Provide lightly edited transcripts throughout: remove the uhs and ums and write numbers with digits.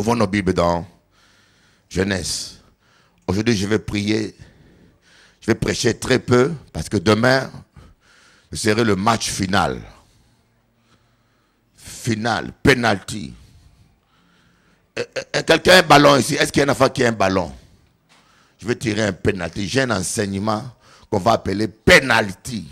Ouvrons nos Bibles dans Genèse. Aujourd'hui, je vais prier. Je vais prêcher très peu parce que demain, ce serait le match final. Final, penalty. Quelqu'un a un ballon ici? Est-ce qu'il y a un enfant qui a un ballon? Je vais tirer un penalty. J'ai un enseignement qu'on va appeler penalty.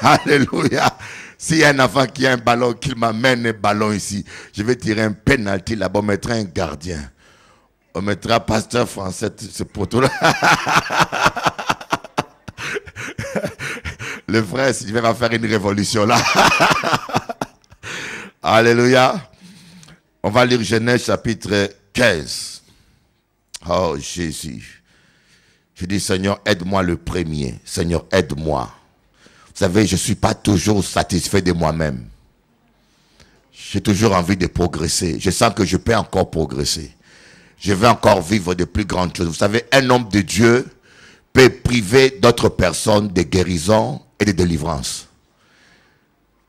Alléluia. S'il y a un enfant qui a un ballon, qu'il m'amène un ballon ici, je vais tirer un penalty là-bas. On mettra un gardien. On mettra pasteur français, ce poteau-là. Le frère, il va faire une révolution là. Alléluia. On va lire Genèse chapitre 15. Oh Jésus. Je dis Seigneur, aide-moi le premier. Seigneur, aide-moi. Vous savez, je ne suis pas toujours satisfait de moi-même. J'ai toujours envie de progresser. Je sens que je peux encore progresser. Je veux encore vivre de plus grandes choses. Vous savez, un homme de Dieu peut priver d'autres personnes de guérison et de délivrance.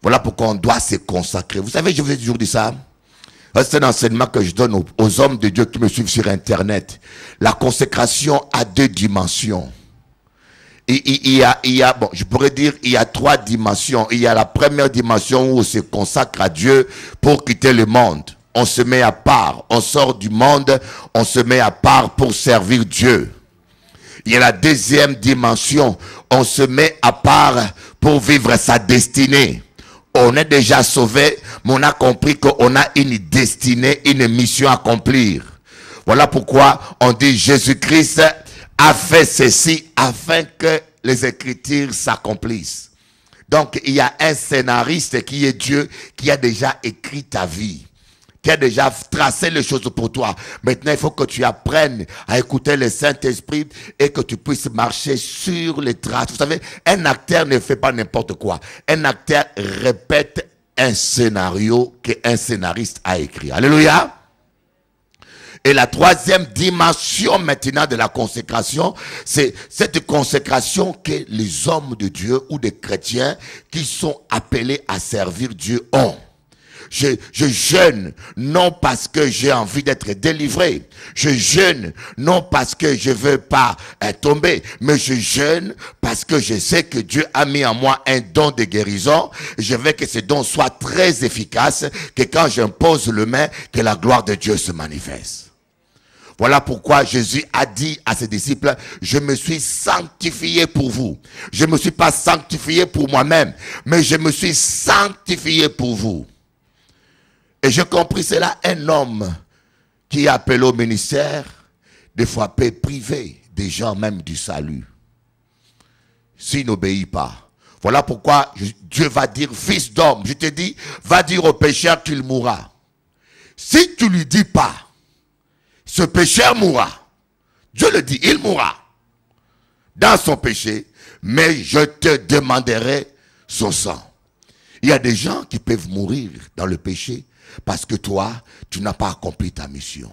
Voilà pourquoi on doit se consacrer. Vous savez, je vous ai toujours dit ça. C'est un enseignement que je donne aux hommes de Dieu qui me suivent sur Internet. La consécration a deux dimensions. Bon, je pourrais dire, il y a trois dimensions. Il y a la première dimension où on se consacre à Dieu pour quitter le monde. On se met à part. On sort du monde. On se met à part pour servir Dieu. Il y a la deuxième dimension. On se met à part pour vivre sa destinée. On est déjà sauvé, mais on a compris qu'on a une destinée, une mission à accomplir. Voilà pourquoi on dit Jésus-Christ a fait ceci afin que les Écritures s'accomplissent. Donc, il y a un scénariste qui est Dieu, qui a déjà écrit ta vie, qui a déjà tracé les choses pour toi. Maintenant, il faut que tu apprennes à écouter le Saint-Esprit et que tu puisses marcher sur les traces. Vous savez, un acteur ne fait pas n'importe quoi. Un acteur répète un scénario qu'un scénariste a écrit. Alléluia. Et la troisième dimension maintenant de la consécration, c'est cette consécration que les hommes de Dieu ou des chrétiens qui sont appelés à servir Dieu ont. Je jeûne, non parce que j'ai envie d'être délivré. Je jeûne, non parce que je veux pas tomber. Mais je jeûne parce que je sais que Dieu a mis en moi un don de guérison. Je veux que ce don soit très efficace, que quand j'impose le main, que la gloire de Dieu se manifeste. Voilà pourquoi Jésus a dit à ses disciples, je me suis sanctifié pour vous. Je ne me suis pas sanctifié pour moi-même, mais je me suis sanctifié pour vous. Et j'ai compris cela, un homme qui est appelé au ministère, des fois peut priver des gens même du salut, s'il n'obéit pas. Voilà pourquoi Dieu va dire, fils d'homme, je te dis, va dire au pécheur qu'il mourra. Si tu ne lui dis pas, ce pécheur mourra. Dieu le dit, il mourra dans son péché, mais je te demanderai son sang. Il y a des gens qui peuvent mourir dans le péché parce que toi, tu n'as pas accompli ta mission.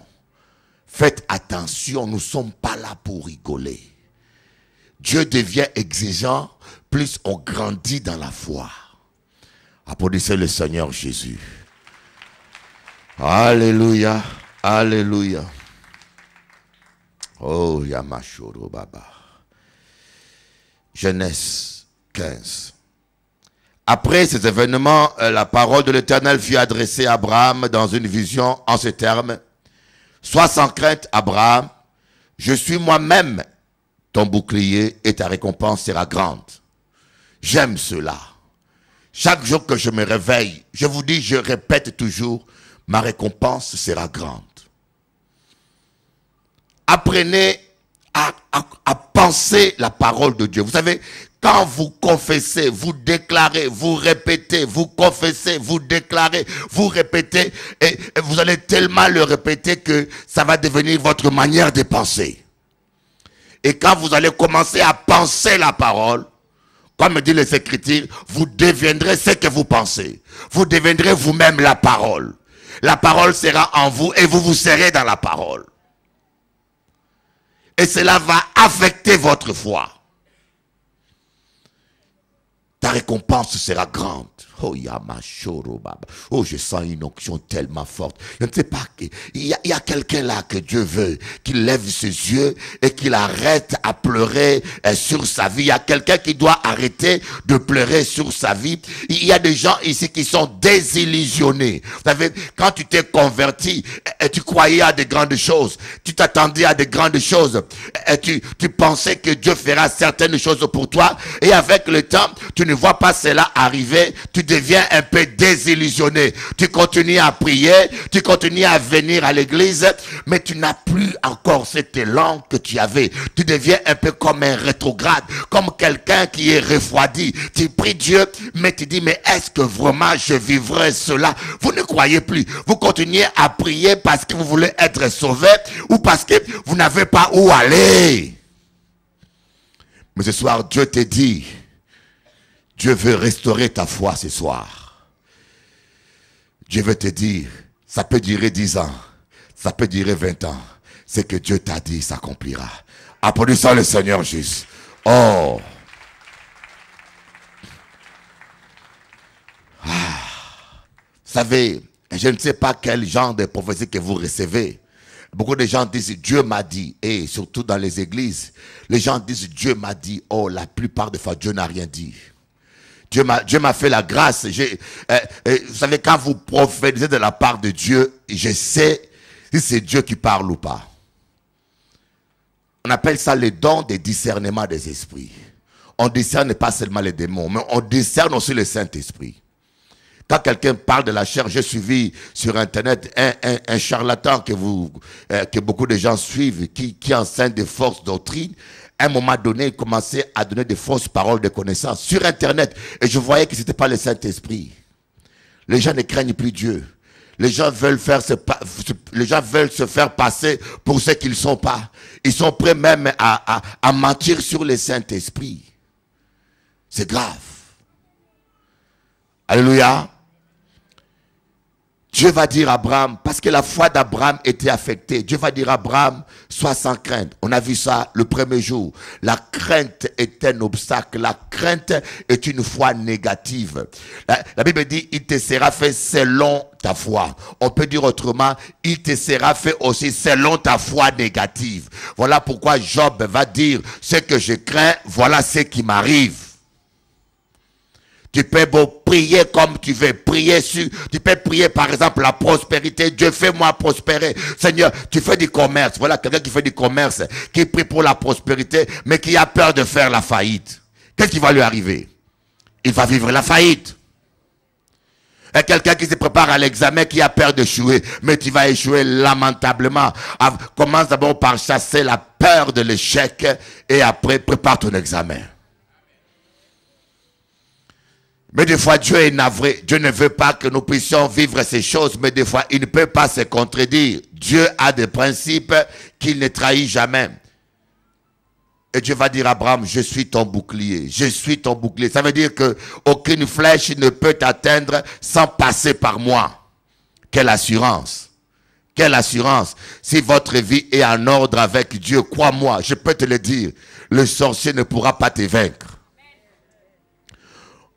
Faites attention, nous ne sommes pas là pour rigoler. Dieu devient exigeant, plus on grandit dans la foi. Applaudissez le Seigneur Jésus. Alléluia, alléluia. Oh, Yamashoro Baba. Genèse 15. Après ces événements, la parole de l'Éternel fut adressée à Abraham dans une vision en ces termes. Sois sans crainte, Abraham, je suis moi-même ton bouclier et ta récompense sera grande. J'aime cela. Chaque jour que je me réveille, je vous dis, je répète toujours, ma récompense sera grande. Apprenez à penser la parole de Dieu. Vous savez, quand vous confessez, vous déclarez, vous répétez, vous confessez, vous déclarez, vous répétez, et vous allez tellement le répéter que ça va devenir votre manière de penser. Et quand vous allez commencer à penser la parole, comme dit les Écritures, vous deviendrez ce que vous pensez. Vous deviendrez vous-même la parole. La parole sera en vous et vous serez dans la parole. Et cela va affecter votre foi. Ta récompense sera grande. Oh, oh, je sens une onction tellement forte. Je ne sais pas, il y a quelqu'un là que Dieu veut, qu'il lève ses yeux et qu'il arrête à pleurer sur sa vie. Il y a quelqu'un qui doit arrêter de pleurer sur sa vie. Il y a des gens ici qui sont désillusionnés. Vous savez, quand tu t'es converti, tu croyais à de grandes choses. Tu t'attendais à de grandes choses. Tu pensais que Dieu fera certaines choses pour toi. Et avec le temps, tu ne vois pas cela arriver. Tu deviens un peu désillusionné. Tu continues à prier, tu continues à venir à l'église, mais tu n'as plus encore cet élan que tu avais. Tu deviens un peu comme un rétrograde, comme quelqu'un qui est refroidi. Tu pries Dieu, mais tu dis, mais est-ce que vraiment je vivrai cela? Vous ne croyez plus. Vous continuez à prier parce que vous voulez être sauvé ou parce que vous n'avez pas où aller. Mais ce soir, Dieu te dit, Dieu veut restaurer ta foi ce soir. Dieu veut te dire, ça peut durer 10 ans, ça peut durer 20 ans. Ce que Dieu t'a dit s'accomplira. Applaudissons le Seigneur juste. Oh. Vous savez, je ne sais pas quel genre de prophétie que vous recevez. Beaucoup de gens disent Dieu m'a dit, et surtout dans les églises, les gens disent Dieu m'a dit. Oh, la plupart des fois, Dieu n'a rien dit. Dieu m'a fait la grâce. Vous savez, quand vous prophétisez de la part de Dieu, je sais si c'est Dieu qui parle ou pas. On appelle ça le don de discernement des esprits. On ne discerne pas seulement les démons, mais on discerne aussi le Saint-Esprit. Quand quelqu'un parle de la chair, j'ai suivi sur Internet un charlatan que beaucoup de gens suivent, qui enseigne de fausses doctrines. À un moment donné, il commençait à donner de fausses paroles de connaissance sur Internet. Et je voyais que ce n'était pas le Saint-Esprit. Les gens ne craignent plus Dieu. Les gens veulent se faire passer pour ce qu'ils ne sont pas. Ils sont prêts même à mentir sur le Saint-Esprit. C'est grave. Alléluia. Dieu va dire à Abraham, parce que la foi d'Abraham était affectée, Dieu va dire à Abraham, sois sans crainte. On a vu ça le premier jour. La crainte est un obstacle. La crainte est une foi négative. La Bible dit, il te sera fait selon ta foi. On peut dire autrement, il te sera fait aussi selon ta foi négative. Voilà pourquoi Job va dire, ce que je crains, voilà ce qui m'arrive. Tu peux prier comme tu veux, tu peux prier par exemple la prospérité. Dieu, fais-moi prospérer. Seigneur, tu fais du commerce. Voilà quelqu'un qui fait du commerce, qui prie pour la prospérité, mais qui a peur de faire la faillite. Qu'est-ce qui va lui arriver? Il va vivre la faillite. Et quelqu'un qui se prépare à l'examen, qui a peur d'échouer, mais tu vas échouer lamentablement. Commence d'abord par chasser la peur de l'échec et après prépare ton examen. Mais des fois, Dieu est navré. Dieu ne veut pas que nous puissions vivre ces choses, mais des fois, il ne peut pas se contredire. Dieu a des principes qu'il ne trahit jamais. Et Dieu va dire à Abraham, je suis ton bouclier. Je suis ton bouclier. Ça veut dire que aucune flèche ne peut t'atteindre sans passer par moi. Quelle assurance. Quelle assurance. Si votre vie est en ordre avec Dieu, crois-moi, je peux te le dire, le sorcier ne pourra pas te vaincre.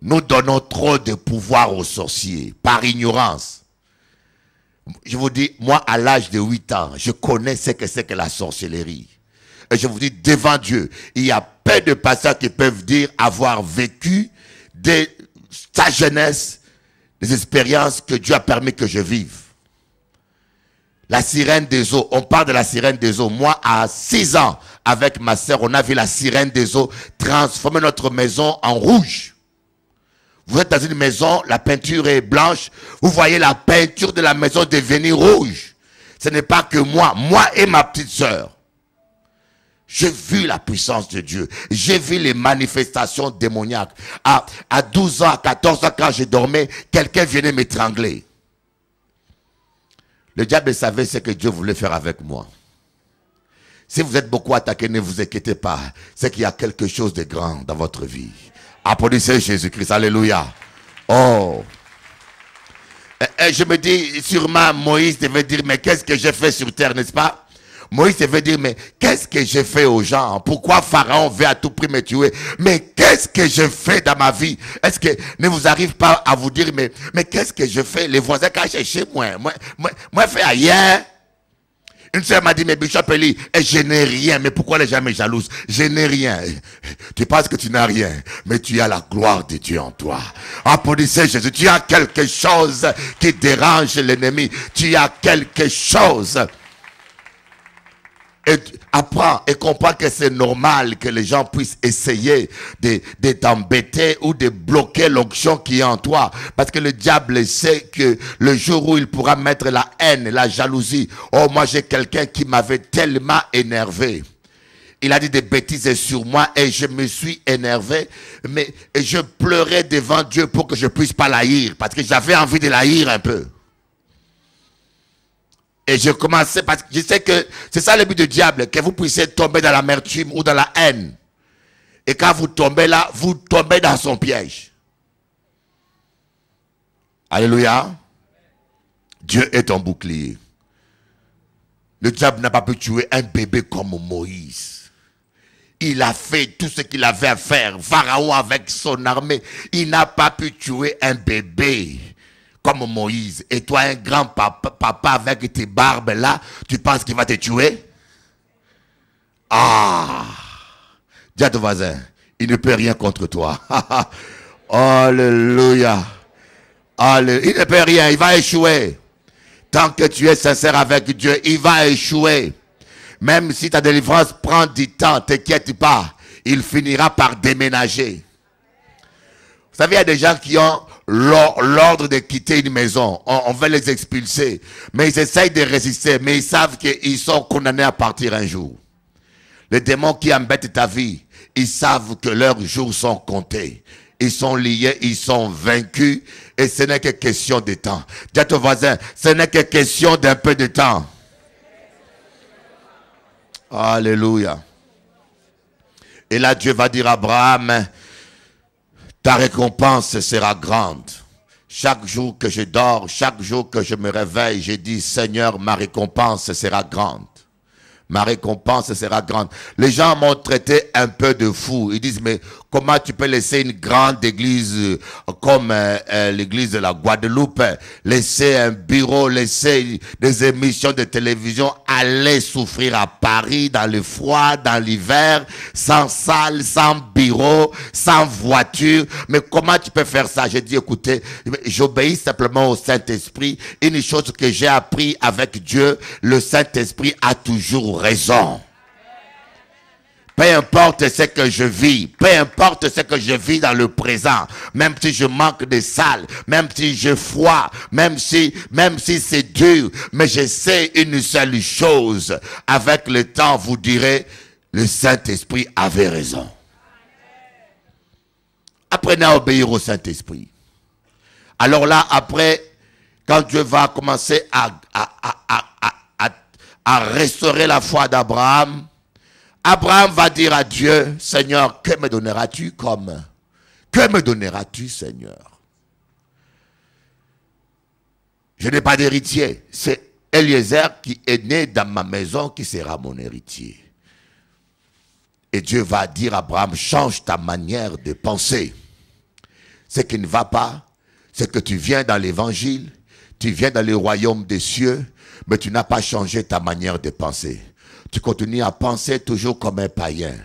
Nous donnons trop de pouvoir aux sorciers, par ignorance. Je vous dis, moi, à l'âge de 8 ans, je connais ce que c'est que la sorcellerie. Et je vous dis, devant Dieu, il y a peu de pasteurs qui peuvent dire avoir vécu de sa jeunesse, des expériences que Dieu a permis que je vive. La sirène des eaux, on parle de la sirène des eaux. Moi, à 6 ans, avec ma sœur, on a vu la sirène des eaux transformer notre maison en rouge. Vous êtes dans une maison, la peinture est blanche. Vous voyez la peinture de la maison devenir rouge. Ce n'est pas que moi et ma petite sœur. J'ai vu la puissance de Dieu. J'ai vu les manifestations démoniaques. À 12 ans, à 14 ans, quand je dormais, quelqu'un venait m'étrangler. Le diable savait ce que Dieu voulait faire avec moi. Si vous êtes beaucoup attaqué, ne vous inquiétez pas. C'est qu'il y a quelque chose de grand dans votre vie. Applaudissez Jésus-Christ, alléluia. Oh. Et je me dis, sûrement Moïse devait dire, mais qu'est-ce que j'ai fait sur terre, n'est-ce pas? Moïse devait dire, mais qu'est-ce que j'ai fait aux gens? Pourquoi Pharaon veut à tout prix me tuer? Mais qu'est-ce qu'est-ce que je fais dans ma vie? Est-ce que ne vous arrive pas à vous dire, mais qu'est-ce que je fais? Les voisins qui cherché moi, fais rien. Une sœur m'a dit, mais Bishop Eli, je n'ai rien. Mais pourquoi les gens me jalousent? Je n'ai rien. Tu penses que tu n'as rien, mais tu as la gloire de Dieu en toi. Applaudissez Jésus. Tu as quelque chose qui dérange l'ennemi. Tu as quelque chose. Et apprends et comprends que c'est normal que les gens puissent essayer de t'embêter ou de bloquer l'onction qui est en toi. Parce que le diable sait que le jour où il pourra mettre la haine, la jalousie. Oh, moi j'ai quelqu'un qui m'avait tellement énervé. Il a dit des bêtises sur moi et je me suis énervé. Mais je pleurais devant Dieu pour que je puisse pas l'haïr. Parce que j'avais envie de l'haïr un peu. Et je commençais, parce que je sais que c'est ça le but du diable, que vous puissiez tomber dans l'amertume ou dans la haine. Et quand vous tombez là, vous tombez dans son piège. Alléluia. Dieu est ton bouclier. Le diable n'a pas pu tuer un bébé comme Moïse. Il a fait tout ce qu'il avait à faire. Pharaon avec son armée, il n'a pas pu tuer un bébé comme Moïse. Et toi, un grand papa avec tes barbes là, tu penses qu'il va te tuer? Ah! Dis à ton voisin, il ne peut rien contre toi. Alléluia. Alléluia. Il ne peut rien, il va échouer. Tant que tu es sincère avec Dieu, il va échouer. Même si ta délivrance prend du temps, t'inquiète pas, il finira par déménager. Vous savez, il y a des gens qui ont l'ordre de quitter une maison. On veut les expulser. Mais ils essayent de résister. Mais ils savent qu'ils sont condamnés à partir un jour. Les démons qui embêtent ta vie, ils savent que leurs jours sont comptés. Ils sont liés, ils sont vaincus. Et ce n'est que question de temps. Dis à ton voisin, ce n'est que question d'un peu de temps. Alléluia. Et là, Dieu va dire à Abraham, ta récompense sera grande. Chaque jour que je dors, chaque jour que je me réveille, je dis, Seigneur, ma récompense sera grande. Ma récompense sera grande. Les gens m'ont traité un peu de fou. Ils disent, mais comment tu peux laisser une grande église comme l'église de la Guadeloupe, laisser un bureau, laisser des émissions de télévision, aller souffrir à Paris dans le froid, dans l'hiver, sans salle, sans bureau, sans voiture. Mais comment tu peux faire ça? J'ai dit, écoutez, j'obéis simplement au Saint-Esprit. Une chose que j'ai appris avec Dieu, le Saint-Esprit a toujours raison. Peu importe ce que je vis, peu importe ce que je vis dans le présent, même si je manque de salle, même si j'ai froid, même si c'est dur, mais je sais une seule chose, avec le temps vous direz, le Saint-Esprit avait raison. Apprenez à obéir au Saint-Esprit. Alors là, après, quand Dieu va commencer à restaurer la foi d'Abraham, Abraham va dire à Dieu, Seigneur, que me donneras-tu comme? Que me donneras-tu, Seigneur? Je n'ai pas d'héritier. C'est Eliezer qui est né dans ma maison qui sera mon héritier. Et Dieu va dire à Abraham, change ta manière de penser. Ce qui ne va pas, c'est que tu viens dans l'évangile, tu viens dans le royaume des cieux, mais tu n'as pas changé ta manière de penser. Tu continues à penser toujours comme un païen.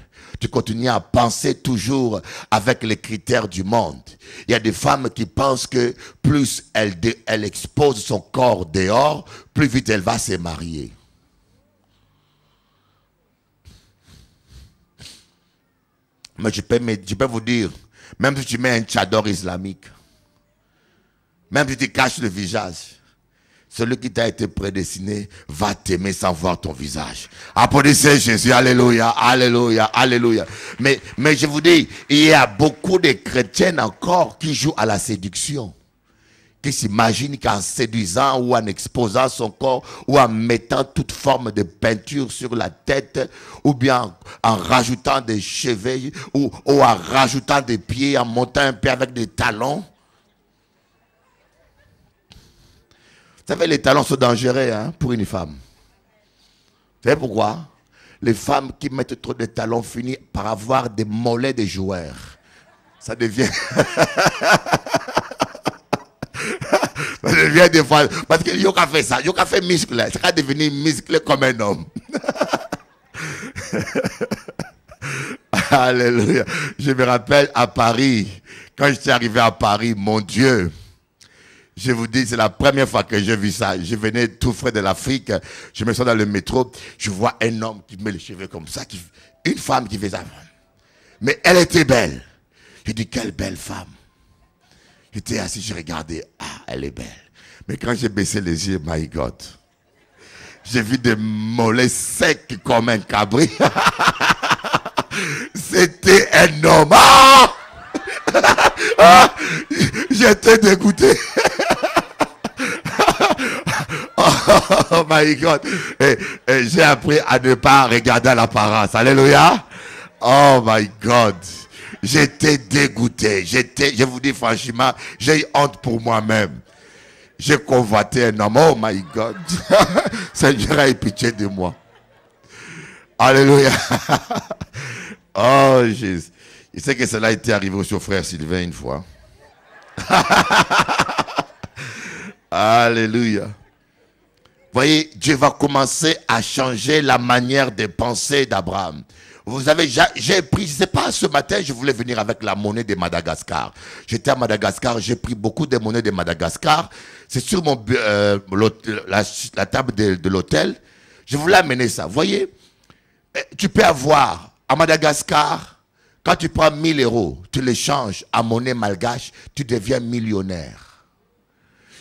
Tu continues à penser toujours avec les critères du monde. Il y a des femmes qui pensent que plus elle expose son corps dehors, plus vite elle va se marier. Mais je peux vous dire, même si tu mets un tchador islamique, même si tu caches le visage, celui qui t'a été prédestiné va t'aimer sans voir ton visage. Applaudissez Jésus, alléluia, alléluia, alléluia. Mais je vous dis, il y a beaucoup de chrétiennes encore qui jouent à la séduction. Qui s'imaginent qu'en séduisant ou en exposant son corps ou en mettant toute forme de peinture sur la tête ou bien en rajoutant des cheveux ou en rajoutant des pieds, en montant un peu avec des talons. Vous savez, les talons sont dangereux pour une femme. Vous savez pourquoi? Les femmes qui mettent trop de talons finissent par avoir des mollets de joueurs. Ça devient... ça devient des fois... Parce que Yoka fait ça. Yoka fait muscle. C'est qu'à devenir musclé comme un homme. Alléluia. Je me rappelle à Paris, quand j'étais arrivé à Paris, mon Dieu, je vous dis, c'est la première fois que j'ai vu ça. Je venais tout frais de l'Afrique, je me sens dans le métro, je vois un homme qui met les cheveux comme ça, une femme qui fait ça. Mais elle était belle. Je dis, quelle belle femme. J'étais assis, je regardais, ah, elle est belle. Mais quand j'ai baissé les yeux, my God, j'ai vu des mollets secs comme un cabri. C'était un homme. Ah! Ah! J'étais dégoûté. Oh my God. Et j'ai appris à ne pas regarder l'apparence. Alléluia. Oh my God. J'étais dégoûté. Je vous dis franchement, j'ai eu honte pour moi-même. J'ai convoité un homme. Oh my God. Seigneur, aie pitié de moi. Alléluia. Oh Jésus. Je sais que cela a été arrivé au son frère Sylvain une fois. Alléluia. Voyez, Dieu va commencer à changer la manière de penser d'Abraham. Vous savez, j'ai pris, je ne sais pas, ce matin, je voulais venir avec la monnaie de Madagascar. J'étais à Madagascar, j'ai pris beaucoup de monnaies de Madagascar. C'est sur mon, la table de l'hôtel. Je voulais amener ça. Voyez, tu peux avoir à Madagascar, quand tu prends 1000 euros, tu les changes à monnaie malgache, tu deviens millionnaire.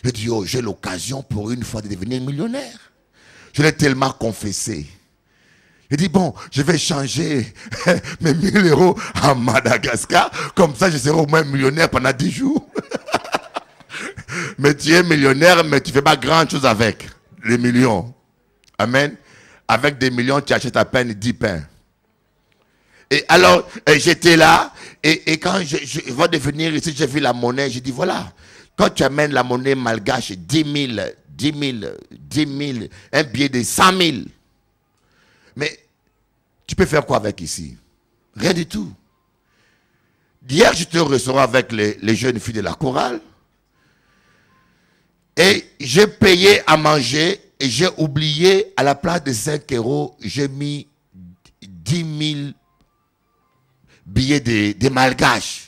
Je dis, oh, j'ai l'occasion pour une fois de devenir millionnaire. Je l'ai tellement confessé. Je dis, bon, je vais changer mes 1000 euros en Madagascar. Comme ça, je serai au moins millionnaire pendant 10 jours. Mais tu es millionnaire, mais tu ne fais pas grand chose avec les millions. Amen. Avec des millions, tu achètes à peine 10 pains. Et alors, j'étais là. Et quand je vais devenir ici, j'ai vu la monnaie. J'ai dit, voilà. Quand tu amènes la monnaie malgache, 10 000, un billet de 100 000. Mais tu peux faire quoi avec ici? Rien du tout. Hier, j'étais au restaurant avec les jeunes filles de la chorale. Et j'ai payé à manger et j'ai oublié, à la place de 5 euros, j'ai mis 10 000 billets de malgache.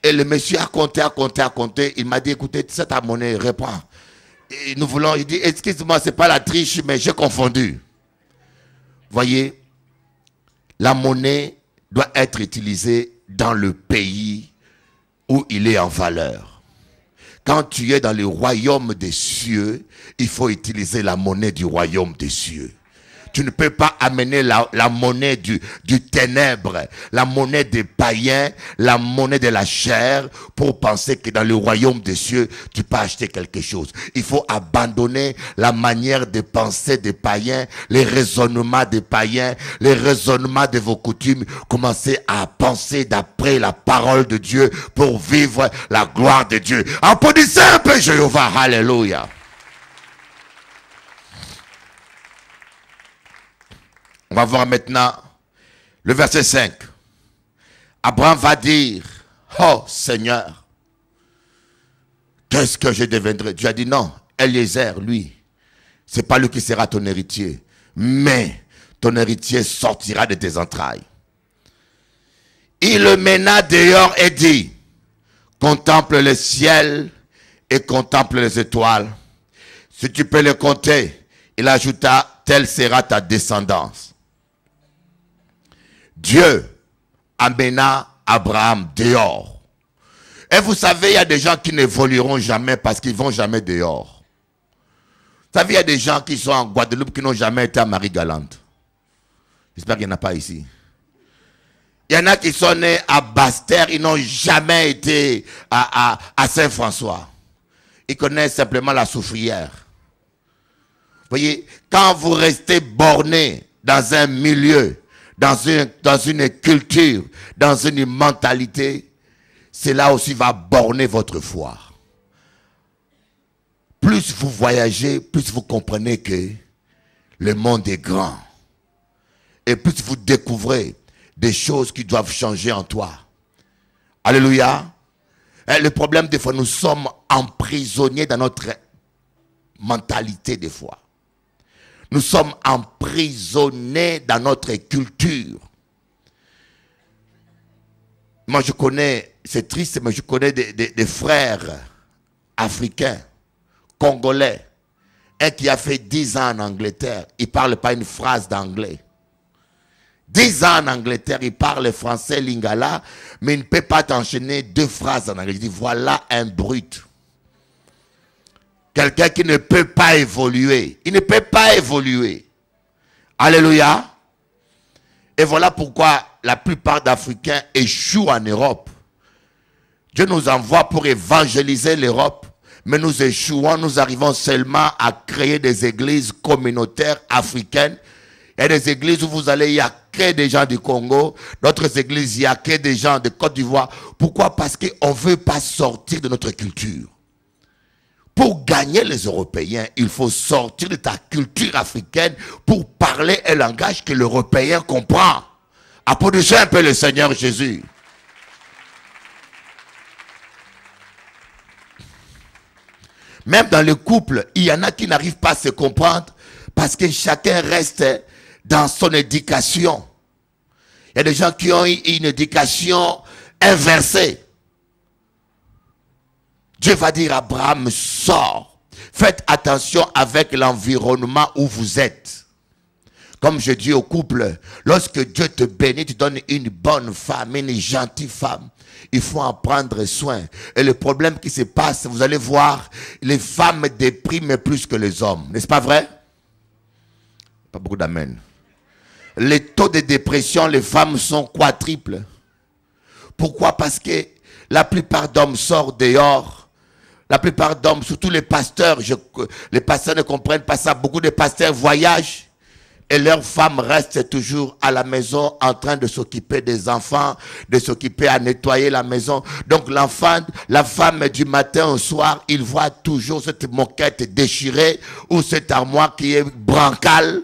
Et le monsieur a compté. Il m'a dit, écoutez, c'est ta monnaie, réponds. Et nous voulons, il dit, excuse-moi, c'est pas la triche, mais j'ai confondu. Voyez, la monnaie doit être utilisée dans le pays où il est en valeur. Quand tu es dans le royaume des cieux, il faut utiliser la monnaie du royaume des cieux. Tu ne peux pas amener la monnaie du ténèbre, la monnaie des païens, la monnaie de la chair pour penser que dans le royaume des cieux, tu peux acheter quelque chose. Il faut abandonner la manière de penser des païens, les raisonnements des païens, les raisonnements de vos coutumes. Commencez à penser d'après la parole de Dieu pour vivre la gloire de Dieu. Applaudissez un peu Jéhovah. Alléluia. On va voir maintenant le verset 5. Abraham va dire, oh Seigneur, qu'est-ce que je deviendrai? Dieu a dit non, Eliezer, lui, c'est pas lui qui sera ton héritier, mais ton héritier sortira de tes entrailles. Il le mena dehors et dit, contemple le ciel et contemple les étoiles. Si tu peux les compter, il ajouta, telle sera ta descendance. Dieu amena Abraham dehors. Et vous savez, il y a des gens qui n'évolueront jamais parce qu'ils ne vont jamais dehors. Vous savez, il y a des gens qui sont en Guadeloupe qui n'ont jamais été à Marie-Galante. J'espère qu'il n'y en a pas ici. Il y en a qui sont nés à Basse-Terre, ils n'ont jamais été à Saint-François. Ils connaissent simplement la soufrière. Vous voyez, quand vous restez borné dans un milieu, dans une culture, dans une mentalité, cela aussi va borner votre foi. Plus vous voyagez, plus vous comprenez que le monde est grand. Et plus vous découvrez des choses qui doivent changer en toi. Alléluia. Le problème, des fois, nous sommes emprisonnés dans notre mentalité, des fois. Nous sommes emprisonnés dans notre culture. Moi, je connais, c'est triste, mais je connais des frères africains, congolais. Un qui a fait 10 ans en Angleterre, il ne parle pas une phrase d'anglais. 10 ans en Angleterre, il parle français, lingala, mais il ne peut pas t'enchaîner 2 phrases en anglais. Il dit, voilà un brut. Quelqu'un qui ne peut pas évoluer. Il ne peut pas évoluer. Alléluia. Et voilà pourquoi la plupart d'Africains échouent en Europe. Dieu nous envoie pour évangéliser l'Europe, mais nous échouons, nous arrivons seulement à créer des églises communautaires africaines. Il y a des églises où vous allez, il n'y a que des gens du Congo, d'autres églises, il n'y a que des gens de Côte d'Ivoire. Pourquoi? Parce qu'on ne veut pas sortir de notre culture. Pour gagner les Européens, il faut sortir de ta culture africaine pour parler un langage que l'Européen comprend. Applaudissez un peu le Seigneur Jésus. Même dans le couple, il y en a qui n'arrivent pas à se comprendre parce que chacun reste dans son éducation. Il y a des gens qui ont une éducation inversée. Dieu va dire à Abraham, sors. Faites attention avec l'environnement où vous êtes. Comme je dis au couple, lorsque Dieu te bénit, tu donnes une bonne femme, une gentille femme. Il faut en prendre soin. Et le problème qui se passe, vous allez voir, les femmes dépriment plus que les hommes. N'est-ce pas vrai? Pas beaucoup d'amen. Les taux de dépression, les femmes sont quadruples. Pourquoi? Parce que la plupart d'hommes sortent dehors. La plupart d'hommes, surtout les pasteurs, les pasteurs ne comprennent pas ça. Beaucoup de pasteurs voyagent et leurs femmes restent toujours à la maison en train de s'occuper des enfants, de s'occuper à nettoyer la maison. Donc l'enfant, la femme du matin au soir, il voit toujours cette moquette déchirée ou cette armoire qui est brancale.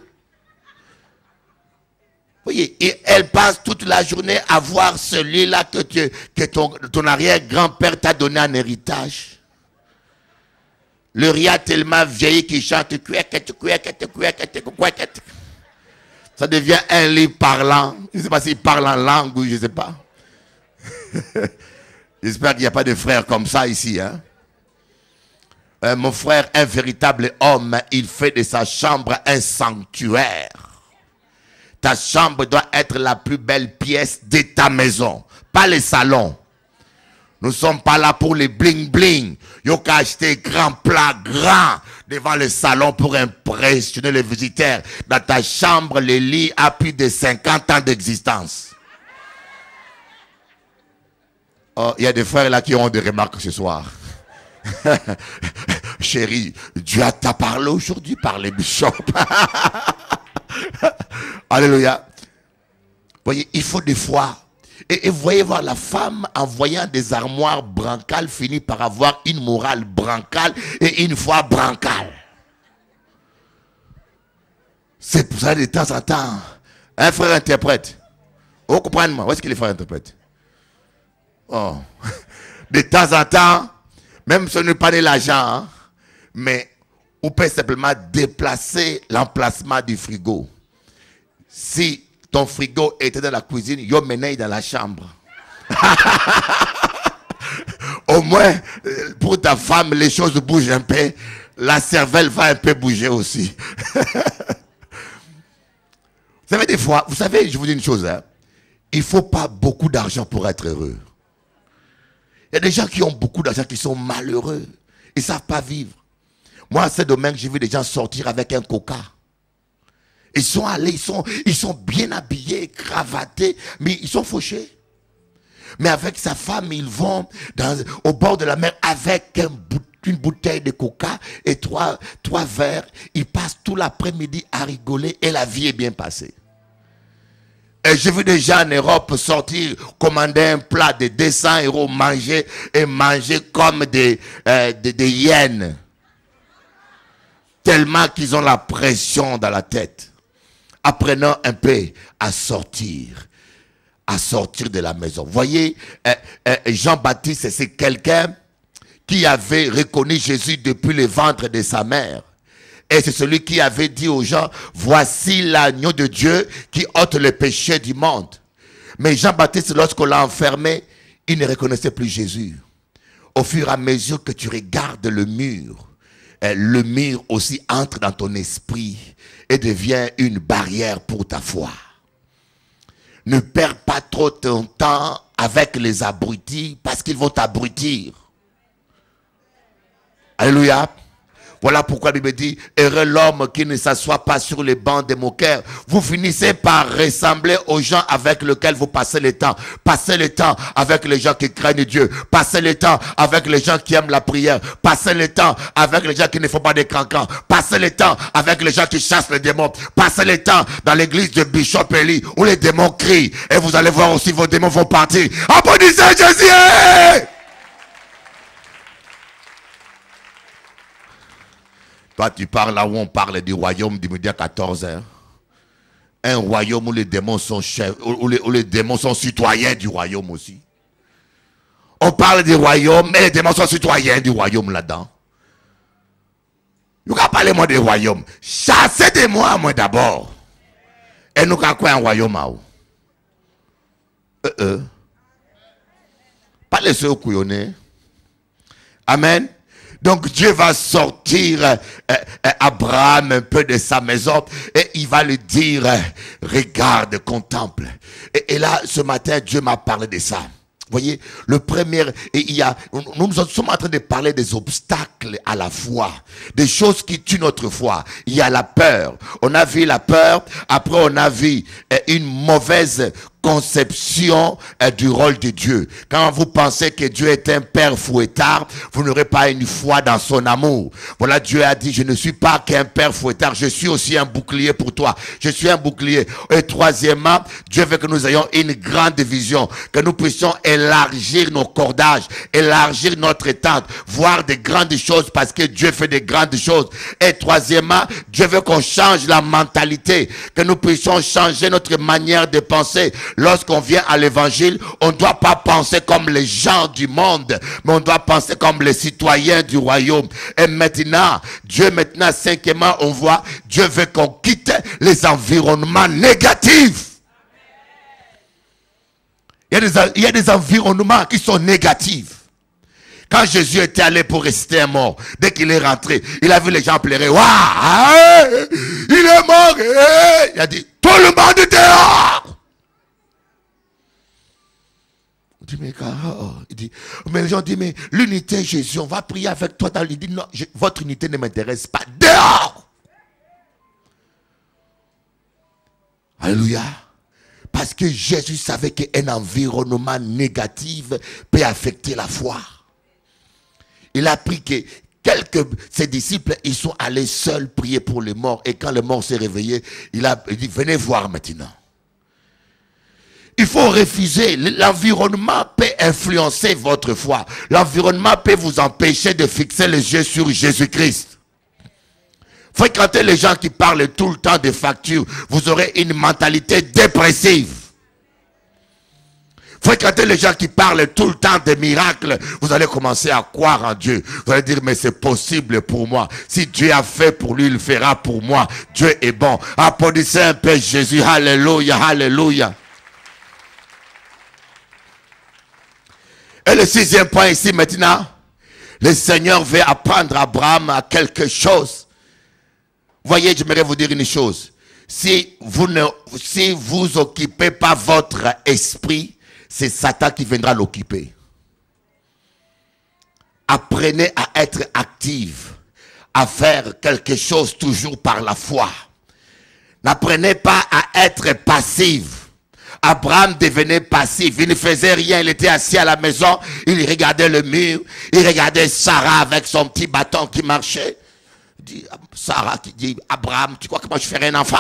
Vous voyez, et elle passe toute la journée à voir ce lit-là que ton arrière-grand-père t'a donné en héritage. Le riz tellement vieilli qui chante. Ça devient un lit parlant. Je ne sais pas s'il parle en langue ou je ne sais pas. J'espère qu'il n'y a pas de frères comme ça ici. Hein? Mon frère, un véritable homme, il fait de sa chambre un sanctuaire. Ta chambre doit être la plus belle pièce de ta maison. Pas le salon. Nous ne sommes pas là pour les bling-bling. Il y a qu'à acheter grand plat, grand, devant le salon pour impressionner les visiteurs. Dans ta chambre, le lit a plus de 50 ans d'existence. Oh, il y a des frères là qui ont des remarques ce soir. Chérie, Dieu t'a parlé aujourd'hui par les bishops. Alléluia. Vous voyez, il faut des fois. Et vous voyez voir la femme en voyant des armoires brancales finit par avoir une morale brancale et une foi brancale. C'est pour ça de temps en temps, un frère interprète. Vous comprenez moi? Où est-ce que les frères interprètent? Oh. De temps en temps, même si on n'est pas de l'argent, hein, mais on peut simplement déplacer l'emplacement du frigo. Si ton frigo était dans la cuisine, yo menais dans la chambre. Au moins, pour ta femme, les choses bougent un peu. La cervelle va un peu bouger aussi. Vous savez, des fois, vous savez, je vous dis une chose, hein, il ne faut pas beaucoup d'argent pour être heureux. Il y a des gens qui ont beaucoup d'argent qui sont malheureux. Ils ne savent pas vivre. Moi, à ce domaine, j'ai vu des gens sortir avec un coca. Ils sont allés, ils sont bien habillés, cravatés, mais ils sont fauchés. Mais avec sa femme, ils vont au bord de la mer avec une bouteille de coca et trois verres. Ils passent tout l'après-midi à rigoler et la vie est bien passée. Et j'ai vu des gens en Europe sortir, commander un plat de 200 €, manger comme des hyènes. Tellement qu'ils ont la pression dans la tête. Apprenons un peu à sortir. à sortir de la maison. Voyez, Jean-Baptiste, c'est quelqu'un qui avait reconnu Jésus depuis le ventre de sa mère. Et c'est celui qui avait dit aux gens, voici l'agneau de Dieu qui ôte le péché du monde. Mais Jean-Baptiste, lorsqu'on l'a enfermé, il ne reconnaissait plus Jésus. Au fur et à mesure que tu regardes le mur aussi entre dans ton esprit et devient une barrière pour ta foi. Ne perds pas trop ton temps avec les abrutis parce qu'ils vont t'abrutir. Alléluia. Voilà pourquoi la Bible dit, heureux l'homme qui ne s'assoit pas sur les bancs des moqueurs. Vous finissez par ressembler aux gens avec lesquels vous passez le temps. Passez le temps avec les gens qui craignent Dieu. Passez le temps avec les gens qui aiment la prière. Passez le temps avec les gens qui ne font pas des cancans. Passez le temps avec les gens qui chassent les démons. Passez le temps dans l'église de Bishop Eli où les démons crient. Et vous allez voir aussi vos démons vont partir. Applaudissez Jésus! Toi, tu parles là où on parle du royaume du midi à 14h. Un royaume où les démons sont chefs, où les démons sont citoyens du royaume aussi. On parle du royaume, mais les démons sont citoyens du royaume là-dedans. Nous ne parlons pas du royaume. Chassez de moi d'abord. Et nous avons quoi un royaume à où? Pas les ceux qui connaissent. Amen. Donc Dieu va sortir Abraham un peu de sa maison et il va lui dire, regarde, contemple. Et là, ce matin, Dieu m'a parlé de ça. Vous voyez, le premier, nous sommes en train de parler des obstacles à la foi, des choses qui tuent notre foi. Il y a la peur. On a vu la peur, après on a vu une mauvaise conception du rôle de Dieu. Quand vous pensez que Dieu est un père fouettard, vous n'aurez pas une foi dans son amour. Voilà, Dieu a dit, je ne suis pas qu'un père fouettard, je suis aussi un bouclier pour toi. Je suis un bouclier. Et troisièmement, Dieu veut que nous ayons une grande vision, que nous puissions élargir nos cordages, élargir notre tente, voir des grandes choses parce que Dieu fait des grandes choses. Et troisièmement, Dieu veut qu'on change la mentalité, que nous puissions changer notre manière de penser. Lorsqu'on vient à l'évangile, on ne doit pas penser comme les gens du monde, mais on doit penser comme les citoyens du royaume. Et maintenant, cinquièmement, on voit, Dieu veut qu'on quitte les environnements négatifs. Il y a des environnements qui sont négatifs. Quand Jésus était allé pour rester un mort, dès qu'il est rentré, il a vu les gens pleurer. Waouh, il est mort. Il a dit, tout le monde est dehors. Mais les gens disent, mais l'unité Jésus, on va prier avec toi. Il dit, non, votre unité ne m'intéresse pas. Dehors! Alléluia. Parce que Jésus savait qu'un environnement négatif peut affecter la foi. Il a appris que ses disciples, ils sont allés seuls prier pour les morts. Et quand le mort s'est réveillé, il dit, venez voir maintenant. Il faut refuser. L'environnement peut influencer votre foi. L'environnement peut vous empêcher de fixer les yeux sur Jésus-Christ. Fréquentez les gens qui parlent tout le temps de factures. Vous aurez une mentalité dépressive. Fréquentez les gens qui parlent tout le temps des miracles. Vous allez commencer à croire en Dieu. Vous allez dire, mais c'est possible pour moi. Si Dieu a fait pour lui, il fera pour moi. Dieu est bon. Applaudissez un peu Jésus. Alléluia, alléluia. Et le sixième point ici maintenant, le Seigneur veut apprendre à Abraham à quelque chose. Voyez, j'aimerais vous dire une chose. Si vous occupez pas votre esprit, c'est Satan qui viendra l'occuper. Apprenez à être actif, à faire quelque chose toujours par la foi. N'apprenez pas à être passif. Abraham devenait passif, il ne faisait rien, il était assis à la maison, il regardait le mur, il regardait Sarah avec son petit bâton qui marchait. Sarah qui dit, Abraham, tu crois que moi je ferai un enfant?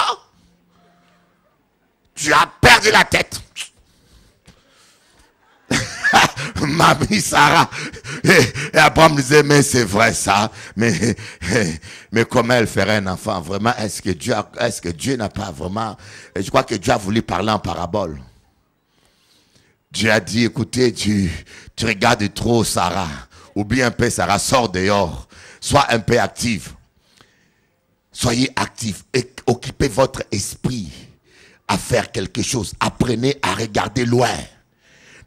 Tu as perdu la tête. Mamie Sarah. Et Abraham disait, mais c'est vrai ça. Mais comment elle ferait un enfant? Vraiment, est-ce que Dieu n'a pas vraiment... Je crois que Dieu a voulu parler en parabole. Dieu a dit, écoutez, tu regardes trop Sarah. Oublie un peu Sarah, sors dehors. Sois un peu actif. Soyez actifs et occupez votre esprit à faire quelque chose. Apprenez à regarder loin.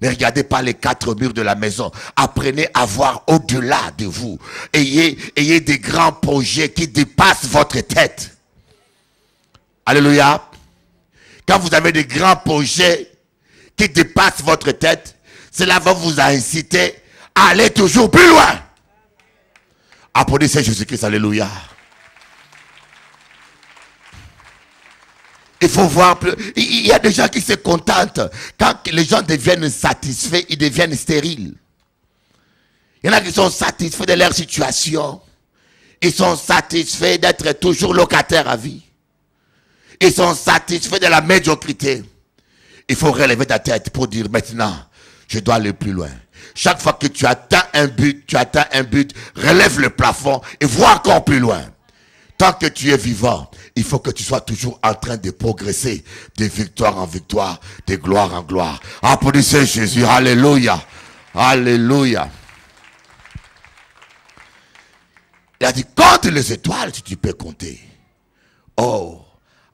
Ne regardez pas les 4 murs de la maison. Apprenez à voir au-delà de vous. Ayez des grands projets qui dépassent votre tête. Alléluia. Quand vous avez des grands projets qui dépassent votre tête, cela va vous inciter à aller toujours plus loin. Applaudissez Jésus-Christ. Alléluia. Il faut voir plus. Il y a des gens qui se contentent. Quand les gens deviennent satisfaits, ils deviennent stériles. Il y en a qui sont satisfaits de leur situation. Ils sont satisfaits d'être toujours locataires à vie. Ils sont satisfaits de la médiocrité. Il faut relever ta tête pour dire maintenant, je dois aller plus loin. Chaque fois que tu atteins un but, relève le plafond et vois encore plus loin. Tant que tu es vivant, il faut que tu sois toujours en train de progresser de victoire en victoire, de gloire en gloire. Applaudissez Jésus. Alléluia. Alléluia. Il a dit, compte les étoiles si tu peux compter. Oh,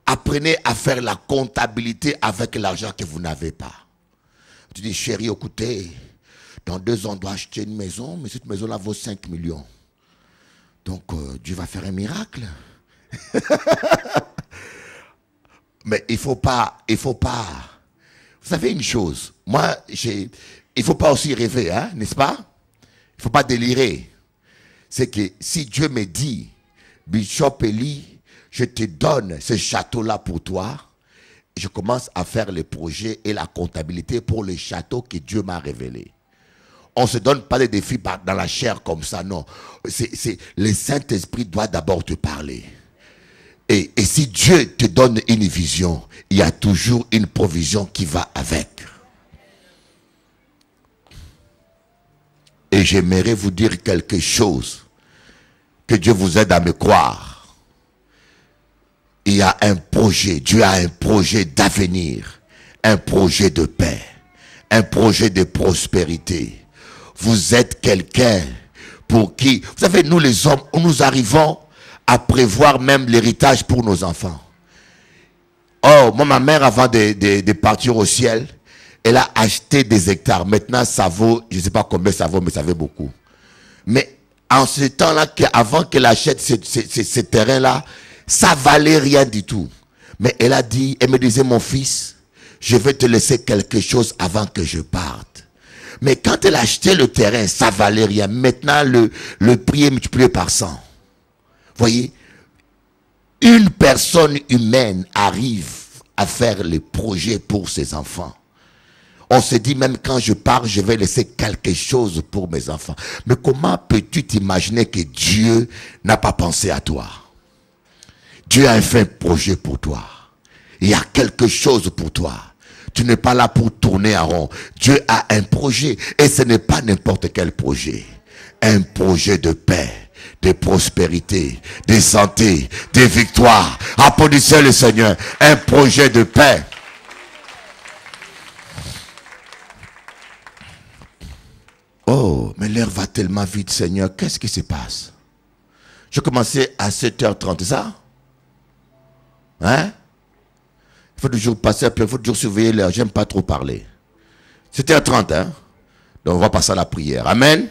apprenez à faire la comptabilité avec l'argent que vous n'avez pas. Tu dis, chérie, écoutez, dans 2 ans, on doit acheter une maison, mais cette maison-là vaut 5 millions. Donc, Dieu va faire un miracle. Mais il faut pas. Vous savez une chose, moi, il faut pas aussi rêver, hein, n'est-ce pas? Il faut pas délirer. C'est que si Dieu me dit, Bishop Eli, je te donne ce château-là pour toi, je commence à faire les projets et la comptabilité pour les châteaux que Dieu m'a révélés. On ne se donne pas des défis dans la chair comme ça, non. Le Saint-Esprit doit d'abord te parler. Et si Dieu te donne une vision, il y a toujours une provision qui va avec. Et j'aimerais vous dire quelque chose. Que Dieu vous aide à me croire. Il y a un projet. Dieu a un projet d'avenir. Un projet de paix. Un projet de prospérité. Vous êtes quelqu'un pour qui, vous savez, nous les hommes, nous arrivons à prévoir même l'héritage pour nos enfants. Oh, moi, ma mère, avant de partir au ciel, elle a acheté des hectares. Maintenant, ça vaut, je ne sais pas combien ça vaut, mais ça vaut beaucoup. Mais en ce temps-là, avant qu'elle achète ce terrain-là, ça valait rien du tout. Mais elle a dit, elle me disait, mon fils, je vais te laisser quelque chose avant que je parte. Mais quand elle a acheté le terrain, ça valait rien. Maintenant, le prix est multiplié par 100. Voyez, une personne humaine arrive à faire les projets pour ses enfants. On se dit même quand je pars, je vais laisser quelque chose pour mes enfants. Mais comment peux-tu t'imaginer que Dieu n'a pas pensé à toi? Dieu a fait un projet pour toi. Il y a quelque chose pour toi. Tu n'es pas là pour tourner en rond. Dieu a un projet. Et ce n'est pas n'importe quel projet. Un projet de paix, de prospérité, de santé, de victoire. Applaudissez le Seigneur. Un projet de paix. Oh, mais l'heure va tellement vite, Seigneur. Qu'est-ce qui se passe? Je commençais à 7h30, c'est ça? Hein? Il faut toujours passer, puis il faut toujours surveiller l'heure. J'aime pas trop parler. 7h30, hein? Donc on va passer à la prière. Amen.